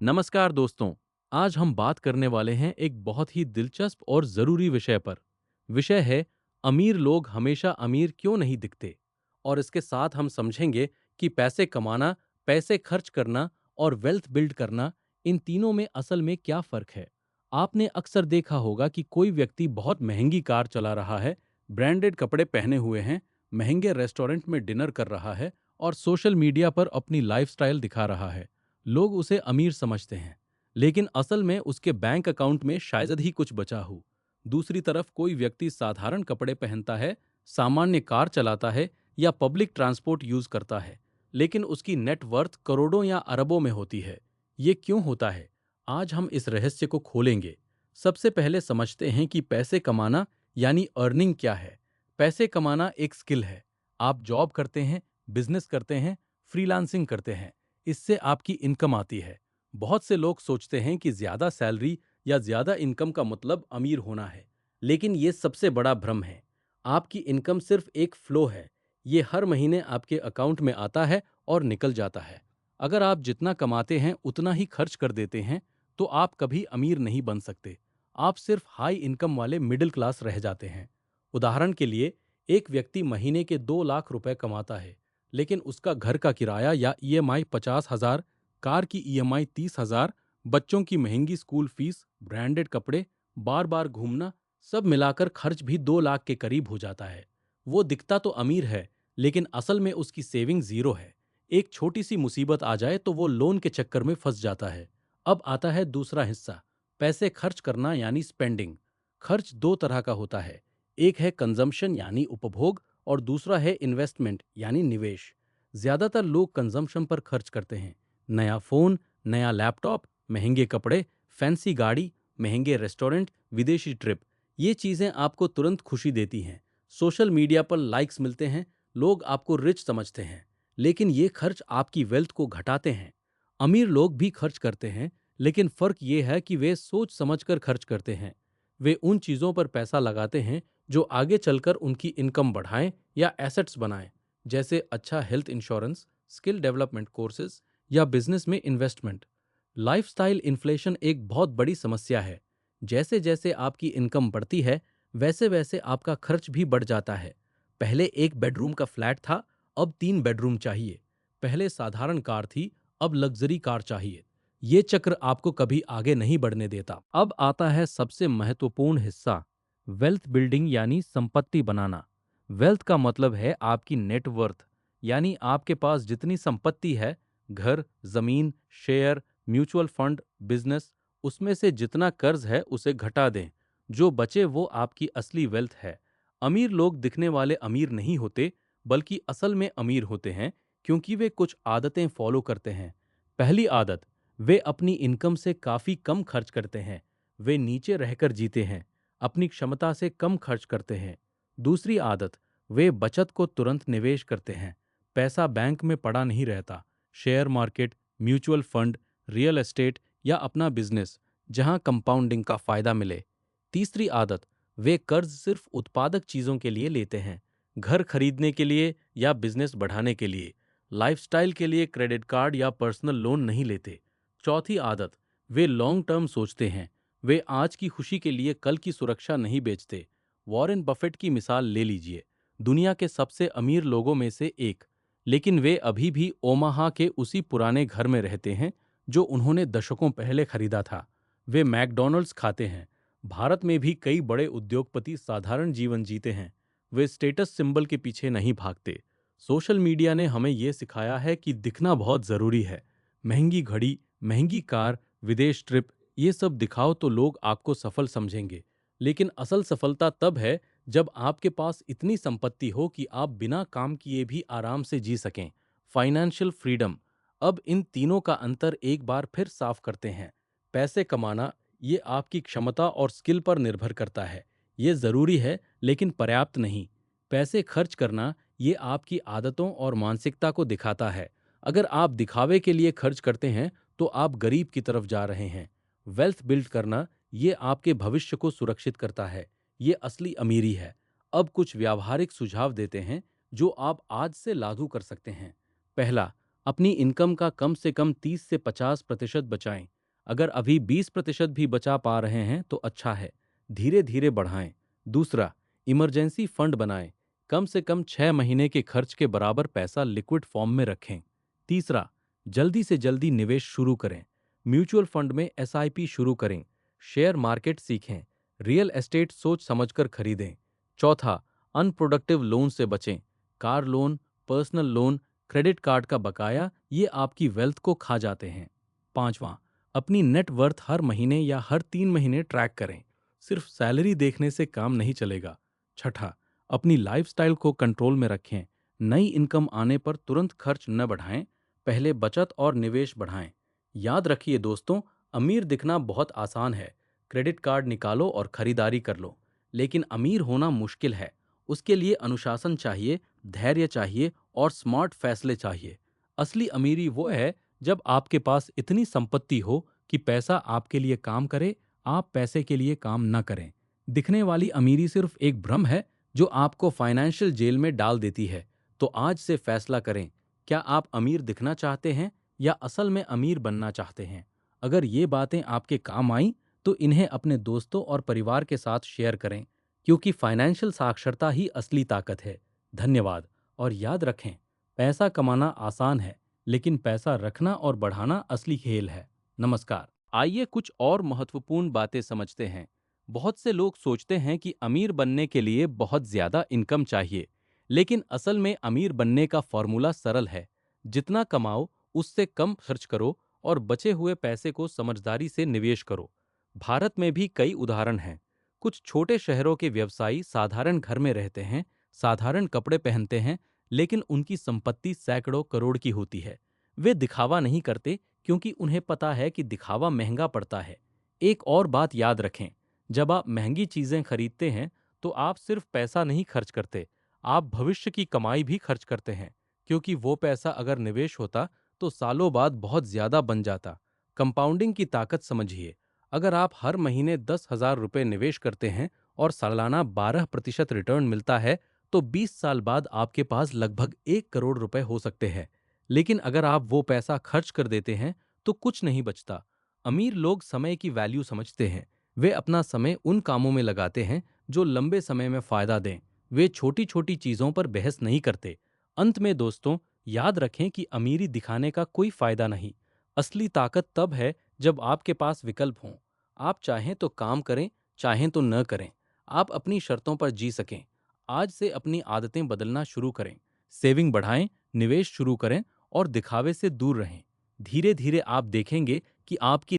नमस्कार दोस्तों। आज हम बात करने वाले हैं एक बहुत ही दिलचस्प और ज़रूरी विषय पर। विषय है अमीर लोग हमेशा अमीर क्यों नहीं दिखते। और इसके साथ हम समझेंगे कि पैसे कमाना, पैसे खर्च करना और वेल्थ बिल्ड करना, इन तीनों में असल में क्या फ़र्क है। आपने अक्सर देखा होगा कि कोई व्यक्ति बहुत महंगी कार चला रहा है, ब्रांडेड कपड़े पहने हुए हैं, महंगे रेस्टोरेंट में डिनर कर रहा है और सोशल मीडिया पर अपनी लाइफस्टाइल दिखा रहा है। लोग उसे अमीर समझते हैं, लेकिन असल में उसके बैंक अकाउंट में शायद ही कुछ बचा हो। दूसरी तरफ कोई व्यक्ति साधारण कपड़े पहनता है, सामान्य कार चलाता है या पब्लिक ट्रांसपोर्ट यूज करता है, लेकिन उसकी नेट वर्थ करोड़ों या अरबों में होती है। ये क्यों होता है? आज हम इस रहस्य को खोलेंगे। सबसे पहले समझते हैं कि पैसे कमाना यानी अर्निंग क्या है। पैसे कमाना एक स्किल है। आप जॉब करते हैं, बिजनेस करते हैं, फ्रीलांसिंग करते हैं, इससे आपकी इनकम आती है। बहुत से लोग सोचते हैं कि ज्यादा सैलरी या ज्यादा इनकम का मतलब अमीर होना है, लेकिन ये सबसे बड़ा भ्रम है। आपकी इनकम सिर्फ एक फ्लो है। ये हर महीने आपके अकाउंट में आता है और निकल जाता है। अगर आप जितना कमाते हैं उतना ही खर्च कर देते हैं, तो आप कभी अमीर नहीं बन सकते। आप सिर्फ हाई इनकम वाले मिडिल क्लास रह जाते हैं। उदाहरण के लिए, एक व्यक्ति महीने के 2 लाख रुपए कमाता है, लेकिन उसका घर का किराया या ईएमआई 50,000, कार की ईएमआई 30,000, बच्चों की महंगी स्कूल फीस, ब्रांडेड कपड़े, बार बार घूमना, सब मिलाकर खर्च भी 2 लाख के करीब हो जाता है। वो दिखता तो अमीर है, लेकिन असल में उसकी सेविंग जीरो है। एक छोटी सी मुसीबत आ जाए तो वो लोन के चक्कर में फंस जाता है। अब आता है दूसरा हिस्सा, पैसे खर्च करना यानी स्पेंडिंग। खर्च दो तरह का होता है। एक है कंजम्पशन यानी उपभोग, और दूसरा है इन्वेस्टमेंट यानी निवेश। ज्यादातर लोग कंजम्पशन पर खर्च करते हैं। नया फोन, नया लैपटॉप, महंगे कपड़े, फैंसी गाड़ी, महंगे रेस्टोरेंट, विदेशी ट्रिप। ये चीजें आपको तुरंत खुशी देती हैं। सोशल मीडिया पर लाइक्स मिलते हैं, लोग आपको रिच समझते हैं। लेकिन ये खर्च आपकी वेल्थ को घटाते हैं। अमीर लोग भी खर्च करते हैं, लेकिन फर्क ये है कि वे सोच समझकर खर्च करते हैं। वे उन चीजों पर पैसा लगाते हैं जो आगे चलकर उनकी इनकम बढ़ाएं या एसेट्स बनाएं, जैसे अच्छा health insurance, skill development courses या बिजनेस में इन्वेस्टमेंट। लाइफस्टाइल इन्फ्लेशन एक बहुत बड़ी समस्या है। जैसे जैसे आपकी इनकम बढ़ती है, वैसे वैसे आपका खर्च भी बढ़ जाता है। पहले एक बेडरूम का फ्लैट था, अब 3 बेडरूम चाहिए। पहले साधारण कार थी, अब लग्जरी कार चाहिए। ये चक्र आपको कभी आगे नहीं बढ़ने देता। अब आता है सबसे महत्वपूर्ण हिस्सा, वेल्थ बिल्डिंग यानी संपत्ति बनाना। वेल्थ का मतलब है आपकी नेटवर्थ, यानी आपके पास जितनी संपत्ति है, घर, जमीन, शेयर, म्यूचुअल फंड, बिजनेस, उसमें से जितना कर्ज है उसे घटा दें। जो बचे वो आपकी असली वेल्थ है। अमीर लोग दिखने वाले अमीर नहीं होते, बल्कि असल में अमीर होते हैं, क्योंकि वे कुछ आदतें फॉलो करते हैं। पहली आदत, वे अपनी इनकम से काफी कम खर्च करते हैं। वे नीचे रहकर जीते हैं, अपनी क्षमता से कम खर्च करते हैं। दूसरी आदत, वे बचत को तुरंत निवेश करते हैं। पैसा बैंक में पड़ा नहीं रहता। Share market, mutual fund, real estate या अपना बिजनेस, जहां कंपाउंडिंग का फायदा मिले। तीसरी आदत, वे कर्ज सिर्फ उत्पादक चीजों के लिए लेते हैं, घर खरीदने के लिए या बिजनेस बढ़ाने के लिए। लाइफस्टाइल के लिए क्रेडिट कार्ड या पर्सनल लोन नहीं लेते। चौथी आदत, वे लॉन्ग टर्म सोचते हैं। वे आज की खुशी के लिए कल की सुरक्षा नहीं बेचते। वॉरेन बफेट की मिसाल ले लीजिए, दुनिया के सबसे अमीर लोगों में से एक, लेकिन वे अभी भी ओमाहा के उसी पुराने घर में रहते हैं जो उन्होंने दशकों पहले खरीदा था। वे मैकडॉनल्ड्स खाते हैं। भारत में भी कई बड़े उद्योगपति साधारण जीवन जीते हैं। वे स्टेटस सिंबल के पीछे नहीं भागते। सोशल मीडिया ने हमें ये सिखाया है कि दिखना बहुत जरूरी है। महंगी घड़ी, महंगी कार, विदेश ट्रिप, ये सब दिखाओ तो लोग आपको सफल समझेंगे। लेकिन असल सफलता तब है जब आपके पास इतनी संपत्ति हो कि आप बिना काम किए भी आराम से जी सकें। Financial freedom. अब इन तीनों का अंतर एक बार फिर साफ करते हैं। पैसे कमाना, ये आपकी क्षमता और स्किल पर निर्भर करता है। ये जरूरी है, लेकिन पर्याप्त नहीं। पैसे खर्च करना, ये आपकी आदतों और मानसिकता को दिखाता है। अगर आप दिखावे के लिए खर्च करते हैं, तो आप गरीब की तरफ जा रहे हैं। वेल्थ बिल्ड करना, ये आपके भविष्य को सुरक्षित करता है। ये असली अमीरी है। अब कुछ व्यावहारिक सुझाव देते हैं जो आप आज से लागू कर सकते हैं। पहला, अपनी इनकम का कम से कम 30 से 50% बचाएं। अगर अभी 20% भी बचा पा रहे हैं तो अच्छा है, धीरे धीरे बढ़ाएं। दूसरा, इमरजेंसी फंड बनाएं। कम से कम 6 महीने के खर्च के बराबर पैसा लिक्विड फॉर्म में रखें। तीसरा, जल्दी से जल्दी निवेश शुरू करें। म्यूचुअल फंड में एसआईपी शुरू करें। शेयर मार्केट सीखें। रियल एस्टेट सोच समझकर खरीदें। चौथा, अनप्रोडक्टिव लोन से बचें। Car loan, personal loan, credit card का बकाया, ये आपकी वेल्थ को खा जाते हैं। पांचवां, अपनी नेट वर्थ हर महीने या हर 3 महीने ट्रैक करें। सिर्फ सैलरी देखने से काम नहीं चलेगा। छठा, अपनी लाइफस्टाइल को कंट्रोल में रखें। नई इनकम आने पर तुरंत खर्च न बढ़ाएं, पहले बचत और निवेश बढ़ाएं। याद रखिए दोस्तों, अमीर दिखना बहुत आसान है। क्रेडिट कार्ड निकालो और खरीदारी कर लो। लेकिन अमीर होना मुश्किल है। उसके लिए अनुशासन चाहिए, धैर्य चाहिए और स्मार्ट फैसले चाहिए। असली अमीरी वो है जब आपके पास इतनी संपत्ति हो कि पैसा आपके लिए काम करे, आप पैसे के लिए काम न करें। दिखने वाली अमीरी सिर्फ एक भ्रम है जो आपको फाइनेंशियल जेल में डाल देती है। तो आज से फैसला करें, क्या आप अमीर दिखना चाहते हैं या असल में अमीर बनना चाहते हैं? अगर ये बातें आपके काम आईं तो इन्हें अपने दोस्तों और परिवार के साथ शेयर करें, क्योंकि फाइनेंशियल साक्षरता ही असली ताकत है। धन्यवाद। और याद रखें, पैसा कमाना आसान है, लेकिन पैसा रखना और बढ़ाना असली खेल है। नमस्कार। आइए कुछ और महत्वपूर्ण बातें समझते हैं। बहुत से लोग सोचते हैं कि अमीर बनने के लिए बहुत ज्यादा इनकम चाहिए, लेकिन असल में अमीर बनने का फॉर्मूला सरल है। जितना कमाओ उससे कम खर्च करो और बचे हुए पैसे को समझदारी से निवेश करो। भारत में भी कई उदाहरण हैं। कुछ छोटे शहरों के व्यवसायी साधारण घर में रहते हैं, साधारण कपड़े पहनते हैं, लेकिन उनकी संपत्ति सैकड़ों करोड़ की होती है। वे दिखावा नहीं करते क्योंकि उन्हें पता है कि दिखावा महंगा पड़ता है। एक और बात याद रखें, जब आप महंगी चीजें खरीदते हैं तो आप सिर्फ पैसा नहीं खर्च करते, आप भविष्य की कमाई भी खर्च करते हैं, क्योंकि वो पैसा अगर निवेश होता तो सालों बाद बहुत ज्यादा बन जाता। कंपाउंडिंग की ताकत समझिए। अगर आप हर महीने 10,000 रुपये निवेश करते हैं और सालाना 12% रिटर्न मिलता है, तो 20 साल बाद आपके पास लगभग 1 करोड़ रुपए हो सकते हैं। लेकिन अगर आप वो पैसा खर्च कर देते हैं तो कुछ नहीं बचता। अमीर लोग समय की वैल्यू समझते हैं। वे अपना समय उन कामों में लगाते हैं जो लंबे समय में फायदा दें। वे छोटी छोटी चीजों पर बहस नहीं करते। अंत में दोस्तों, याद रखें कि अमीरी दिखाने का कोई फायदा नहीं। असली ताकत तब है जब आपके पास विकल्प हों। आप चाहें तो काम करें, चाहें तो न करें। आप अपनी शर्तों पर जी सकें। आज से अपनी आदतें बदलना शुरू करें। सेविंग बढ़ाएं, निवेश शुरू करें और दिखावे से दूर रहें। धीरे धीरे आप देखेंगे कि आपकी